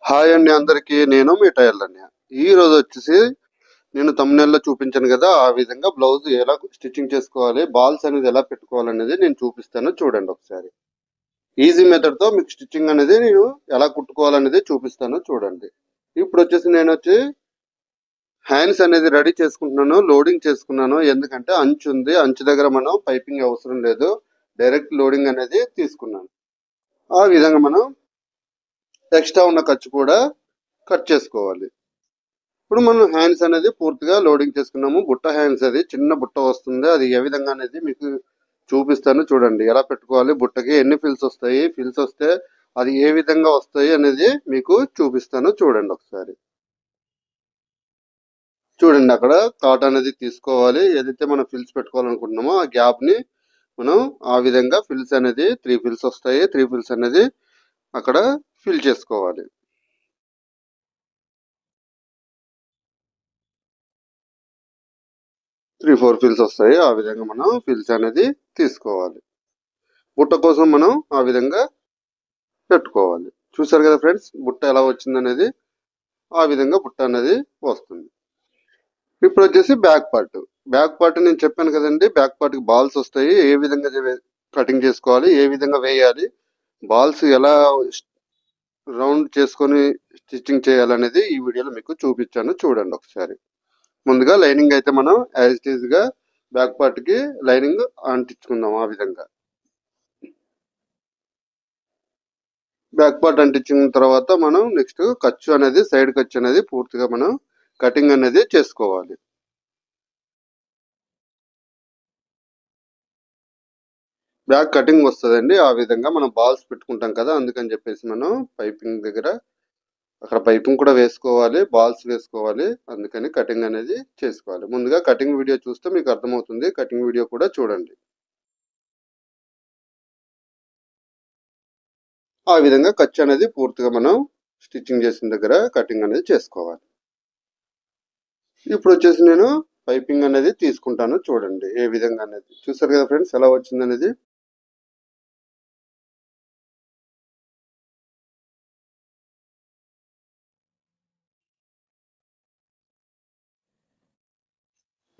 Hi అండి అందరికి. నేను మీ టైలర్ అన్నయ్య. ఈ రోజు వచ్చేసి నేను తమ్మునేల్లో చూపించాను కదా, ఆ విధంగా బ్లౌజ్ ఎలా స్టిచ్చింగ్ చేసుకోవాలి, బాల్స్ అనేది ఎలా పెట్టుకోవాలనేది నేను చూపిస్తాను. చూడండి ఒకసారి. ఈజీ మెథడ్ తో మీకు స్టిచ్చింగ్ అనేది నేను ఎలా కుట్టుకోవాలనేది చూపిస్తాను. చూడండి. ఇప్పుడు వచ్చేసి నేను హ్యాండ్స్ అనేది రెడీ చేసుకుంటున్నాను, లోడింగ్ చేసుకున్నాను. ఎందుకంటే అంచు ఉంది, అంచు దగ్గర మనం పైపింగ్ అవసరం లేదు, డైరెక్ట్ లోడింగ్ అనేది తీసుకున్నాను. ఆ విధంగా మనం ఎక్స్ట్రా ఉన్న ఖర్చు కూడా కట్ చేసుకోవాలి. ఇప్పుడు మనం హ్యాండ్స్ అనేది పూర్తిగా లోడింగ్ చేసుకున్నాము. బుట్ట హ్యాండ్స్, అది చిన్న బుట్ట వస్తుంది. అది ఏ విధంగా అనేది మీకు చూపిస్తాను. చూడండి ఎలా పెట్టుకోవాలి, బుట్టకి ఎన్ని ఫిల్స్ వస్తాయి, ఫిల్స్ వస్తే అది ఏ విధంగా వస్తాయి అనేది మీకు చూపిస్తాను. చూడండి ఒకసారి. చూడండి, అక్కడ కాట్ అనేది తీసుకోవాలి. ఏదైతే మనం ఫిల్స్ పెట్టుకోవాలనుకుంటున్నామో ఆ గ్యాప్ ని మనం ఆ విధంగా ఫిల్స్ అనేది 3 ఫిల్స్ వస్తాయి. 3 ఫిల్స్ అనేది అక్కడ ఫిల్ చేసుకోవాలి. 3-4 ఫిల్స్ వస్తాయి. ఆ విధంగా మనం ఫిల్స్ అనేది తీసుకోవాలి. బుట్ట కోసం మనం ఆ విధంగా పెట్టుకోవాలి. చూసారు కదా ఫ్రెండ్స్, బుట్ట ఎలా వచ్చింది అనేది. ఆ విధంగా బుట్ట అనేది వస్తుంది. ఇప్పుడు వచ్చేసి బ్యాక్ పార్ట్. బ్యాక్ పార్ట్ నేను చెప్పాను కదండి, బ్యాక్ పార్ట్ కి బాల్స్ వస్తాయి. ఏ విధంగా కటింగ్ చేసుకోవాలి, ఏ విధంగా వేయాలి, బాల్స్ ఎలా రౌండ్ చేసుకొని స్టిచ్చింగ్ చేయాలనేది ఈ వీడియోలో మీకు చూపించాను. చూడండి ఒకసారి. ముందుగా లైనింగ్ అయితే మనం యాజ్ ఇట్ ఈజ్ గా బ్యాక్ పార్ట్ కి లైనింగ్ అంటించుకుందాం. ఆ విధంగా బ్యాక్ పార్ట్ అంటించిన తర్వాత మనం నెక్స్ట్ ఖర్చు అనేది, సైడ్ ఖర్చు అనేది పూర్తిగా మనం కటింగ్ అనేది చేసుకోవాలి. బ్యాక్ కటింగ్ వస్తుందండి. ఆ విధంగా మనం బాల్స్ పెట్టుకుంటాం కదా, అందుకని చెప్పేసి మనం పైపింగ్ దగ్గర అక్కడ పైపింగ్ కూడా వేసుకోవాలి, బాల్స్ వేసుకోవాలి. అందుకని కటింగ్ అనేది చేసుకోవాలి. ముందుగా కటింగ్ వీడియో చూస్తే మీకు అర్థమవుతుంది. కటింగ్ వీడియో కూడా చూడండి. ఆ విధంగా ఖర్చు అనేది పూర్తిగా మనం స్టిచ్చింగ్ చేసిన దగ్గర కటింగ్ అనేది చేసుకోవాలి. ఇప్పుడు వచ్చేసి నేను పైపింగ్ అనేది తీసుకుంటాను. చూడండి ఏ విధంగా అనేది. చూసారు కదా ఫ్రెండ్స్, ఎలా వచ్చింది అనేది.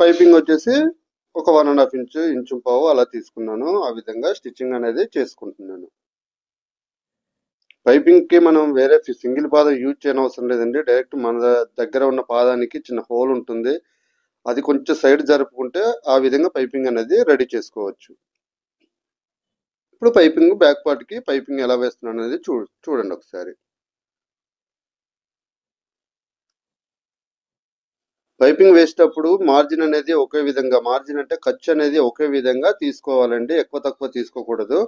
పైపింగ్ వచ్చేసి ఒక 1.5 ఇంచు, ఇంచు పావు అలా తీసుకున్నాను. ఆ విధంగా స్టిచ్చింగ్ అనేది చేసుకుంటున్నాను. పైపింగ్ కి మనం వేరే సింగిల్ పాదం యూజ్ చేయనవసరం లేదండి. డైరెక్ట్ మన దగ్గర ఉన్న పాదానికి చిన్న హోల్ ఉంటుంది. అది కొంచెం సైడ్ జరుపుకుంటే ఆ విధంగా పైపింగ్ అనేది రెడీ చేసుకోవచ్చు. ఇప్పుడు పైపింగ్ బ్యాక్ పార్ట్ కి పైపింగ్ ఎలా వేస్తున్నాను అనేది చూడండి ఒకసారి. పైపింగ్ వేసేటప్పుడు మార్జిన్ అనేది ఒకే విధంగా, మార్జిన్ అంటే ఖర్చు అనేది ఒకే విధంగా తీసుకోవాలండి. ఎక్కువ తక్కువ తీసుకోకూడదు.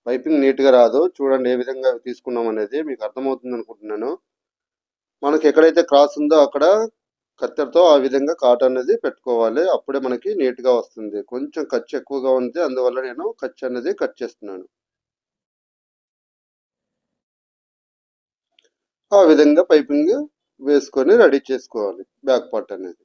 పైపింగ్ నీట్ గా రాదు. చూడండి ఏ విధంగా తీసుకున్నాం అనేది మీకు అర్థమవుతుంది అనుకుంటున్నాను. మనకి ఎక్కడైతే క్రాస్ ఉందో అక్కడ కత్తెరతో ఆ విధంగా కాట్ అనేది పెట్టుకోవాలి. అప్పుడే మనకి నీట్ గా వస్తుంది. కొంచెం ఖర్చు ఎక్కువగా ఉంది, అందువల్ల నేను ఖర్చు అనేది కట్ చేస్తున్నాను. ఆ విధంగా పైపింగ్ వేసుకొని రెడీ చేసుకోవాలి బ్యాక్ పార్ట్ అనేది.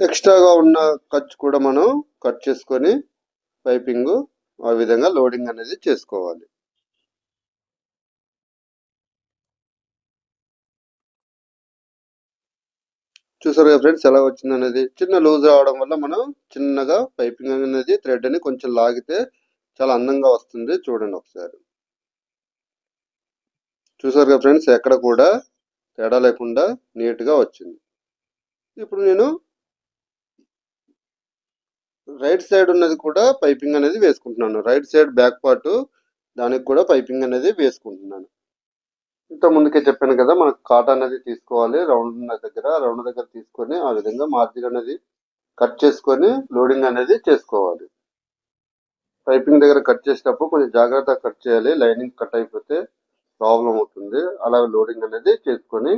ఎక్స్ట్రాగా ఉన్న ఖర్చు కూడా మనం కట్ చేసుకొని పైపింగ్ ఆ విధంగా లోడింగ్ అనేది చేసుకోవాలి. చూసారు కదా ఫ్రెండ్స్, ఎలా వచ్చింది అనేది. చిన్న లూజ్ రావడం వల్ల మనం చిన్నగా పైపింగ్ అనేది థ్రెడ్ అని కొంచెం లాగితే చాలా అందంగా వస్తుంది. చూడండి ఒకసారి. చూసారు కదా ఫ్రెండ్స్, ఎక్కడ కూడా తేడా లేకుండా నీట్ గా వచ్చింది. ఇప్పుడు నేను రైట్ సైడ్ ఉన్నది కూడా పైపింగ్ అనేది వేసుకుంటున్నాను. రైట్ సైడ్ బ్యాక్ పార్ట్, దానికి కూడా పైపింగ్ అనేది వేసుకుంటున్నాను. ఇంత ముందుకే చెప్పాను కదా, మనకు కాట్ అనేది తీసుకోవాలి. రౌండ్ ఉన్న దగ్గర, రౌండ్ దగ్గర తీసుకొని ఆ విధంగా మార్జిన్ అనేది కట్ చేసుకొని లోడింగ్ అనేది చేసుకోవాలి. పైపింగ్ దగ్గర కట్ చేసేటప్పుడు కొంచెం జాగ్రత్తగా కట్ చేయాలి. లైనింగ్ కట్ అయిపోతే ప్రాబ్లం అవుతుంది. అలా లోడింగ్ అనేది చేసుకొని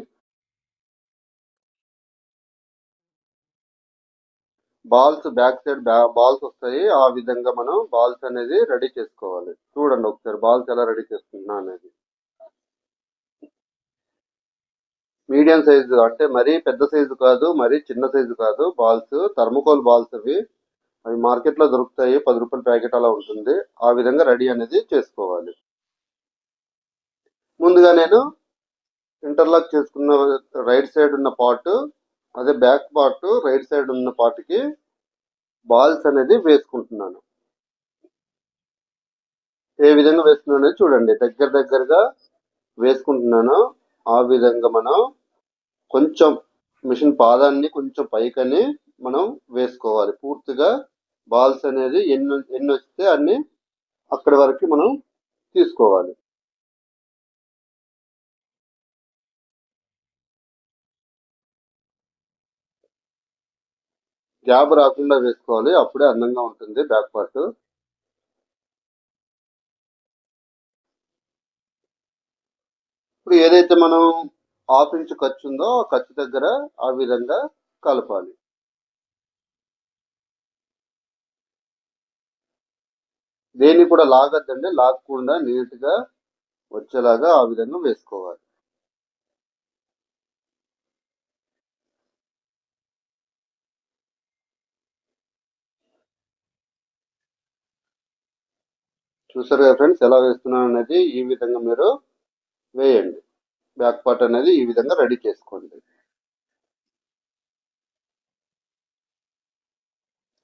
బాల్స్ బ్యాక్ సైడ్ బాల్స్ వస్తాయి. ఆ విధంగా మనం బాల్స్ అనేది రెడీ చేసుకోవాలి. చూడండి ఒకసారి బాల్స్ ఎలా రెడీ చేసుకుంటున్నా అనేది. మీడియం సైజు అంటే మరీ పెద్ద సైజు కాదు, మరీ చిన్న సైజు కాదు. బాల్స్ థర్మోకోల్ బాల్స్ అవి. అవి మార్కెట్లో దొరుకుతాయి, 10 రూపాయల ప్యాకెట్ అలా ఉంటుంది. ఆ విధంగా రెడీ అనేది చేసుకోవాలి. ముందుగా నేను ఇంటర్లాక్ చేసుకున్న రైట్ సైడ్ ఉన్న పార్ట్, అదే బ్యాక్ పార్ట్ రైట్ సైడ్ ఉన్న పార్ట్కి బాల్స్ అనేది వేసుకుంటున్నాను. ఏ విధంగా వేస్తున్నాను అనేది చూడండి. దగ్గరగా వేసుకుంటున్నాను. ఆ విధంగా మనం కొంచెం మిషన్ పాదాన్ని కొంచెం పైకని మనం వేసుకోవాలి. పూర్తిగా బాల్స్ అనేది ఎన్ని వస్తే అన్ని అక్కడి వరకు మనం తీసుకోవాలి. గ్యాప్ రాకుండా వేసుకోవాలి. అప్పుడే అందంగా ఉంటుంది బ్యాక్ పార్ట్. ఇప్పుడు ఏదైతే మనం హాఫ్ ఇంచ్ ఖర్చు ఉందో ఆ ఖర్చు దగ్గర ఆ విధంగా కలపాలి. దేన్ని కూడా లాగద్దండి, లాగకుండా నీట్ గా వచ్చేలాగా ఆ విధంగా వేసుకోవాలి. చూసారు కదా ఫ్రెండ్స్, ఎలా వేస్తున్నాను అనేది. ఈ విధంగా మీరు వేయండి. బ్యాక్ పార్ట్ అనేది ఈ విధంగా రెడీ చేసుకోండి.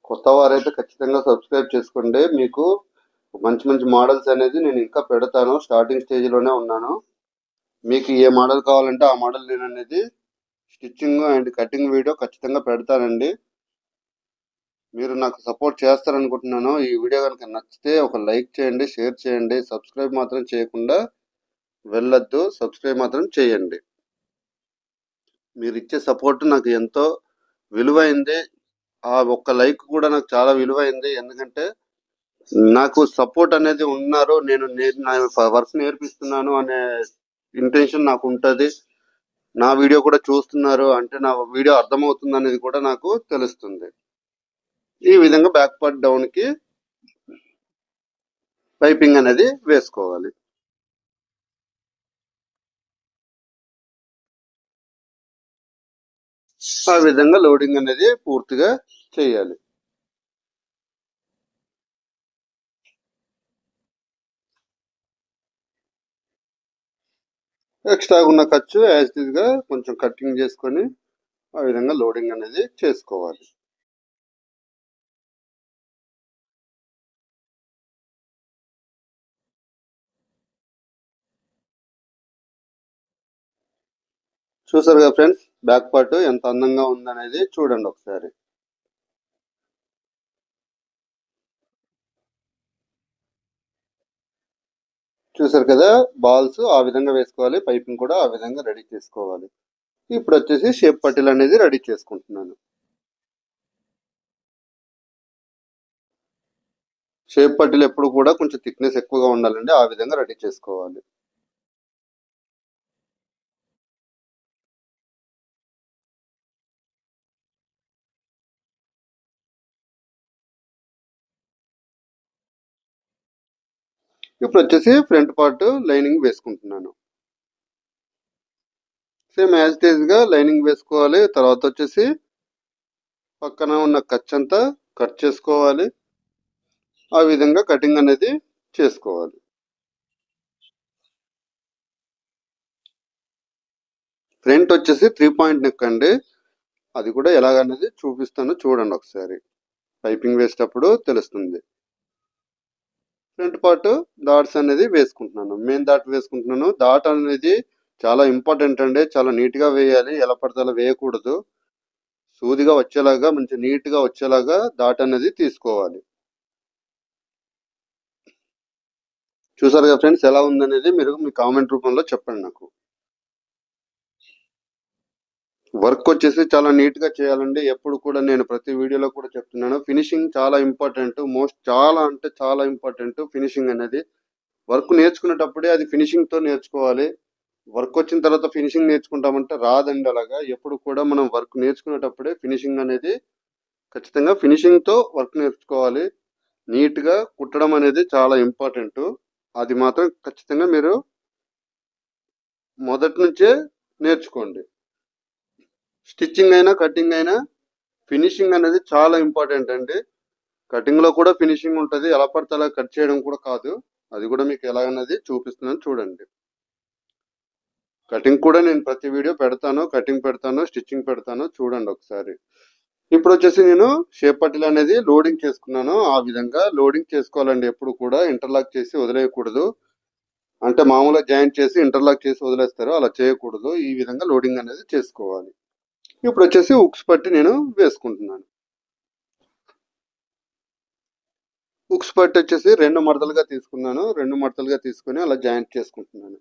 కొత్త వారైతే ఖచ్చితంగా సబ్స్క్రైబ్ చేసుకోండి. మీకు మంచి మంచి మోడల్స్ అనేది నేను ఇంకా పెడతాను. స్టార్టింగ్ స్టేజ్ లోనే ఉన్నాను. మీకు ఏ మోడల్ కావాలంటే ఆ మోడల్ నేను అనేది స్టిచ్చింగ్ అండ్ కటింగ్ వీడియో ఖచ్చితంగా పెడతానండి. మీరు నాకు సపోర్ట్ చేస్తారనుకుంటున్నాను. ఈ వీడియో కనుక నచ్చితే ఒక లైక్ చేయండి, షేర్ చేయండి. సబ్స్క్రైబ్ మాత్రం చేయకుండా వెళ్ళొద్దు. సబ్స్క్రైబ్ మాత్రం చేయండి. మీరు ఇచ్చే సపోర్ట్ నాకు ఎంతో విలువైంది. ఆ ఒక్క లైక్ కూడా నాకు చాలా విలువైంది. ఎందుకంటే నాకు సపోర్ట్ అనేది ఉన్నారు. నేను నా వర్క్ నేర్పిస్తున్నాను అనే ఇంటెన్షన్ నాకు ఉంటది. నా వీడియో కూడా చూస్తున్నారు అంటే నా వీడియో అర్థమవుతుంది అనేది కూడా నాకు తెలుస్తుంది. ఈ విధంగా బ్యాక్ పార్ట్ డౌన్ కి పైపింగ్ అనేది వేసుకోవాలి. ఆ విధంగా లోడింగ్ అనేది పూర్తిగా చేయాలి. ఎక్స్ట్రా ఉన్న ఖర్చు యాజ్ ఇట్ గా కొంచెం కటింగ్ చేసుకొని ఆ విధంగా లోడింగ్ అనేది చేసుకోవాలి. చూసారు కదా ఫ్రెండ్స్, బ్యాక్ పార్ట్ ఎంత అందంగా ఉందనేది చూడండి ఒకసారి. చూసారు కదా, బాల్స్ ఆ విధంగా వేసుకోవాలి. పైపింగ్ కూడా ఆ విధంగా రెడీ చేసుకోవాలి. ఇప్పుడు వచ్చేసి షేప్ పట్టీలు అనేది రెడీ చేసుకుంటున్నాను. షేప్ పట్టీలు ఎప్పుడు కూడా కొంచెం థిక్నెస్ ఎక్కువగా ఉండాలండి. ఆ విధంగా రెడీ చేసుకోవాలి. ఇప్పుడు వచ్చేసి ఫ్రంట్ పార్ట్ లైనింగ్ వేసుకుంటున్నాను. సేమ్ యాజ్ ఇట్ ఈజ్ గా లైనింగ్ వేసుకోవాలి. తర్వాత వచ్చేసి పక్కన ఉన్న ఖర్చంతా కట్ చేసుకోవాలి. ఆ విధంగా కటింగ్ అనేది చేసుకోవాలి. ఫ్రంట్ వచ్చేసి 3 పాయింట్ నెక్ అండి. అది కూడా ఎలాగనేది చూపిస్తాను, చూడండి ఒకసారి. పైపింగ్ వేసేటప్పుడు తెలుస్తుంది. ఫ్రంట్ పార్ట్ డాట్స్ అనేది వేసుకుంటున్నాను. మెయిన్ డాట్ వేసుకుంటున్నాను. డాట్ అనేది చాలా ఇంపార్టెంట్ అండి. చాలా నీట్ గా వేయాలి. ఎలా పడితే అలా వేయకూడదు. సూదిగా వచ్చేలాగా మంచి నీట్ గా వచ్చేలాగా డాట్ అనేది తీసుకోవాలి. చూసారు కదా ఫ్రెండ్స్, ఎలా ఉందనేది మీరు మీ కామెంట్ రూపంలో చెప్పండి నాకు. వర్క్ వచ్చేసి చాలా నీట్ గా చేయాలండి. ఎప్పుడు కూడా నేను ప్రతి వీడియోలో కూడా చెప్తున్నాను, ఫినిషింగ్ చాలా ఇంపార్టెంట్. చాలా అంటే చాలా ఇంపార్టెంట్ ఫినిషింగ్ అనేది. వర్క్ నేర్చుకునేటప్పుడే అది ఫినిషింగ్ తో నేర్చుకోవాలి. వర్క్ వచ్చిన తర్వాత ఫినిషింగ్ నేర్చుకుంటామంటే రాదండి. అలాగా ఎప్పుడు కూడా మనం వర్క్ నేర్చుకునేటప్పుడే ఫినిషింగ్ అనేది ఖచ్చితంగా ఫినిషింగ్ తో వర్క్ నేర్చుకోవాలి. నీట్ గా కుట్టడం అనేది చాలా ఇంపార్టెంట్. అది మాత్రం ఖచ్చితంగా మీరు మొదటి నుంచే నేర్చుకోండి. స్టిచ్చింగ్ అయినా కటింగ్ అయినా ఫినిషింగ్ అనేది చాలా ఇంపార్టెంట్ అండి. కటింగ్ లో కూడా ఫినిషింగ్ ఉంటది, ఎలా పడితే అలా కట్ చేయడం కూడా కాదు. అది కూడా మీకు ఎలాగన్నది చూపిస్తున్నాను చూడండి. కటింగ్ కూడా నేను ప్రతి వీడియో పెడతాను, కటింగ్ పెడతాను, స్టిచ్చింగ్ పెడతాను, చూడండి ఒకసారి. ఇప్పుడు వచ్చేసి నేను షేప్ పట్టీలు అనేది లోడింగ్ చేసుకున్నాను. ఆ విధంగా లోడింగ్ చేసుకోవాలండి. ఎప్పుడు కూడా ఇంటర్లాక్ చేసి వదిలేయకూడదు. అంటే మామూలుగా జాయింట్ చేసి ఇంటర్లాక్ చేసి వదిలేస్తారు, అలా చేయకూడదు. ఈ విధంగా లోడింగ్ అనేది చేసుకోవాలి. ఇప్పుడు వచ్చేసి ఉక్స్ పట్టి నేను వేసుకుంటున్నాను. ఉక్స్ పట్టి వచ్చేసి 2 మడతలుగా తీసుకున్నాను. 2 మడతలుగా తీసుకుని అలా జాయింట్ చేసుకుంటున్నాను.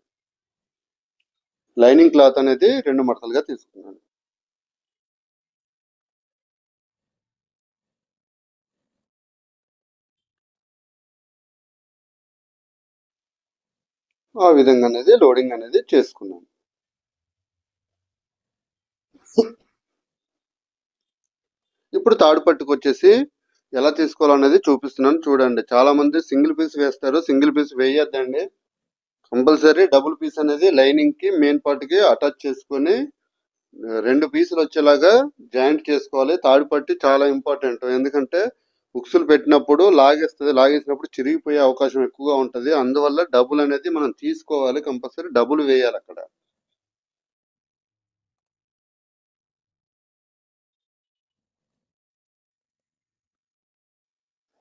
లైనింగ్ క్లాత్ అనేది 2 మడతలుగా తీసుకున్నాను. ఆ విధంగా అనేది లోడింగ్ అనేది చేసుకున్నాను. ఇప్పుడు తాడు పట్టుకు వచ్చేసి ఎలా తీసుకోవాలనేది చూపిస్తున్నాను చూడండి. చాలా మంది సింగిల్ పీస్ వేస్తారు, సింగిల్ పీస్ వేయొద్దండి. కంపల్సరీ డబుల్ పీస్ అనేది లైనింగ్ కి మెయిన్ పార్ట్ కి అటాచ్ చేసుకొని 2 పీసులు వచ్చేలాగా జాయింట్ చేసుకోవాలి. తాడు పట్టి చాలా ఇంపార్టెంట్. ఎందుకంటే ఉక్సులు పెట్టినప్పుడు లాగేస్తుంది, లాగేసినప్పుడు చిరిగిపోయే అవకాశం ఎక్కువగా ఉంటది. అందువల్ల డబుల్ అనేది మనం తీసుకోవాలి, కంపల్సరీ డబుల్ వేయాలి అక్కడ.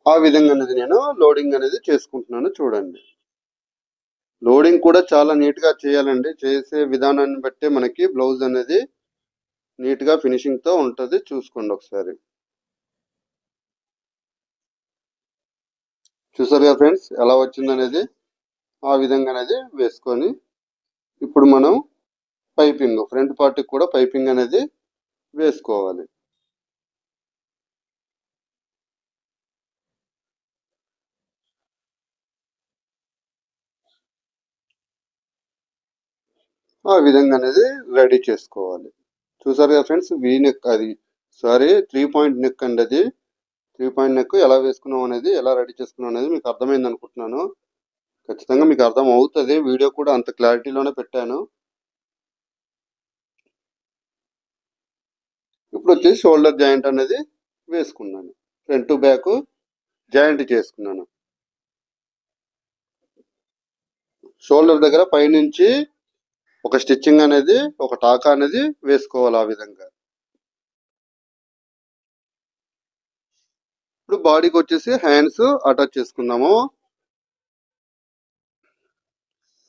ఆ విధంగా అనేది నేను లోడింగ్ అనేది చేసుకుంటున్నాను చూడండి. లోడింగ్ కూడా చాలా నీట్ గా చేయాలండి. చేసే విధానాన్ని బట్టి మనకి బ్లౌజ్ అనేది నీట్ గా ఫినిషింగ్ తో ఉంటది. చూసుకోండి ఒకసారి. చూసారు కదా ఫ్రెండ్స్ ఎలా వచ్చిందనేది. ఆ విధంగా అనేది వేసుకొని ఇప్పుడు మనం పైపింగ్ ఫ్రంట్ పార్ట్ కూడా పైపింగ్ అనేది వేసుకోవాలి. ఆ విధంగా అనేది రెడీ చేసుకోవాలి. చూసారు కదా ఫ్రెండ్స్, వీ నెక్ అది సారీ 3 పాయింట్ నెక్ అండి. అది 3 పాయింట్ నెక్ ఎలా వేసుకున్నాం అనేది, ఎలా రెడీ చేసుకున్నాం అనేది మీకు అర్థమైంది అనుకుంటున్నాను. ఖచ్చితంగా మీకు అర్థం అవుతుంది. వీడియో కూడా అంత క్లారిటీలోనే పెట్టాను. ఇప్పుడు వచ్చేసి షోల్డర్ జాయింట్ అనేది వేసుకున్నాను. ఫ్రంట్ బ్యాక్ జాయింట్ చేసుకున్నాను. షోల్డర్ దగ్గర పైనుంచి ఒక స్టిచ్చింగ్ అనేది, ఒక టాకా అనేది వేసుకోవాలి ఆ విధంగా. ఇప్పుడు బాడీకి వచ్చేసి హ్యాండ్స్ అటాచ్ చేసుకుందాము.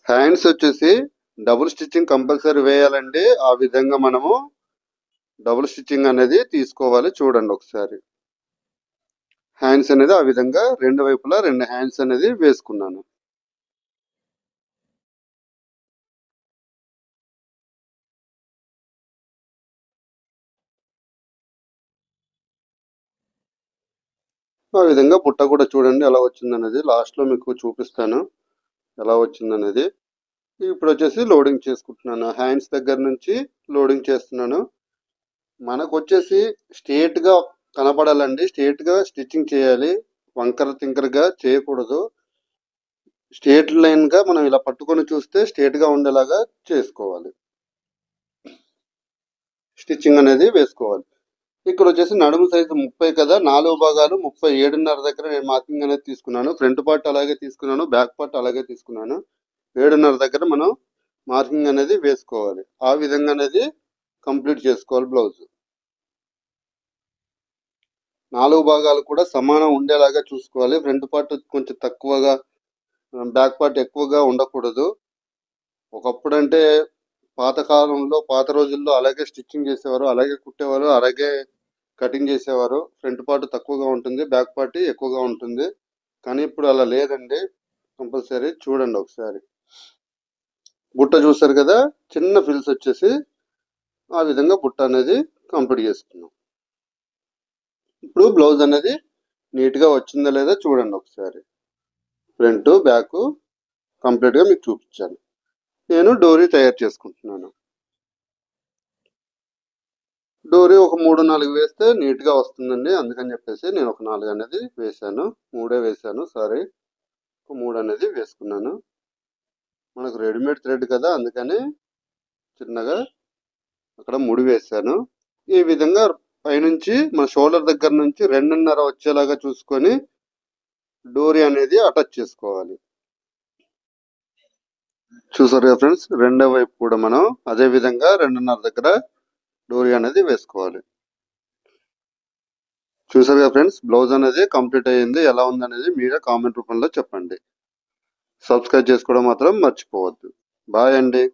హ్యాండ్స్ వచ్చేసి డబుల్ స్టిచ్చింగ్ కంపల్సరీ వేయాలండి. ఆ విధంగా మనము డబుల్ స్టిచ్చింగ్ అనేది తీసుకోవాలి. చూడండి ఒకసారి. హ్యాండ్స్ అనేది ఆ విధంగా 2 వైపులా 2 హ్యాండ్స్ అనేది వేసుకున్నాను. ఆ విధంగా బుట్ట కూడా చూడండి ఎలా వచ్చిందనేది. లాస్ట్ లో మీకు చూపిస్తాను ఎలా వచ్చిందనేది. ఇప్పుడు వచ్చేసి లోడింగ్ చేసుకుంటున్నాను. హ్యాండ్స్ దగ్గర నుంచి లోడింగ్ చేస్తున్నాను. మనకు వచ్చేసి స్ట్రేట్ గా కనపడాలండి. స్ట్రేట్ గా స్టిచ్చింగ్ చేయాలి, వంకర తింకరగా చేయకూడదు. స్ట్రేట్ లైన్ గా మనం ఇలా పట్టుకొని చూస్తే స్ట్రేట్ గా ఉండేలాగా చేసుకోవాలి. స్టిచ్చింగ్ అనేది వేసుకోవాలి. ఇక్కడ వచ్చేసి నడుము సైజు 30 కదా, 4 భాగాలు 37.5 దగ్గర నేను మార్కింగ్ అనేది తీసుకున్నాను. ఫ్రంట్ పార్ట్ అలాగే తీసుకున్నాను, బ్యాక్ పార్ట్ అలాగే తీసుకున్నాను. 7.5 దగ్గర మనం మార్కింగ్ అనేది వేసుకోవాలి. ఆ విధంగా అనేది కంప్లీట్ చేసుకోవాలి బ్లౌజ్. 4 భాగాలు కూడా సమానం ఉండేలాగా చూసుకోవాలి. ఫ్రంట్ పార్ట్ కొంచెం తక్కువగా, బ్యాక్ పార్ట్ ఎక్కువగా ఉండకూడదు. ఒకప్పుడు అంటే పాతకాలంలో, పాత రోజుల్లో అలాగే స్టిచ్చింగ్ చేసేవారు, అలాగే కుట్టేవారు, అలాగే కటింగ్ చేసేవారు. ఫ్రంట్ పార్ట్ తక్కువగా ఉంటుంది, బ్యాక్ పార్ట్ ఎక్కువగా ఉంటుంది. కానీ ఇప్పుడు అలా లేదండి. కంపల్సరీ చూడండి ఒకసారి. బుట్ట చూసారు కదా, చిన్న ఫిల్స్ వచ్చేసి ఆ విధంగా బుట్ట అనేది కంప్లీట్ చేసుకున్నాం. ఇప్పుడు బ్లౌజ్ అనేది నీట్ గా వచ్చిందా లేదా చూడండి ఒకసారి. ఫ్రంట్ బ్యాక్ కంప్లీట్ గా మీకు చూపించాను. నేను డోరీ తయారు చేసుకుంటున్నాను. డోరీ ఒక 3-4 వేస్తే నీట్ గా వస్తుందండి. అందుకని చెప్పేసి నేను ఒక 4 అనేది వేసాను. 3 వేసాను సారీ, ఒక 3 అనేది వేసుకున్నాను. మనకు రెడీమేడ్ థ్రెడ్ కదా, అందుకని చిన్నగా అక్కడ ముడి వేసాను. ఈ విధంగా పైనుంచి మన షోల్డర్ దగ్గర నుంచి 2.5 వచ్చేలాగా చూసుకొని డోరీ అనేది అటాచ్ చేసుకోవాలి. చూసారు కదా ఫ్రెండ్స్, రెండో వైపు కూడా మనం అదే విధంగా 2.5 దగ్గర డోరీ అనేది వేసుకోవాలి. చూసారు కదా ఫ్రెండ్స్, బ్లౌజ్ అనేది కంప్లీట్ అయ్యింది. ఎలా ఉందనేది మీరే కామెంట్ రూపంలో చెప్పండి. సబ్స్క్రైబ్ చేసుకోవడం మాత్రం మర్చిపోవద్దు. బాయ్ అండి.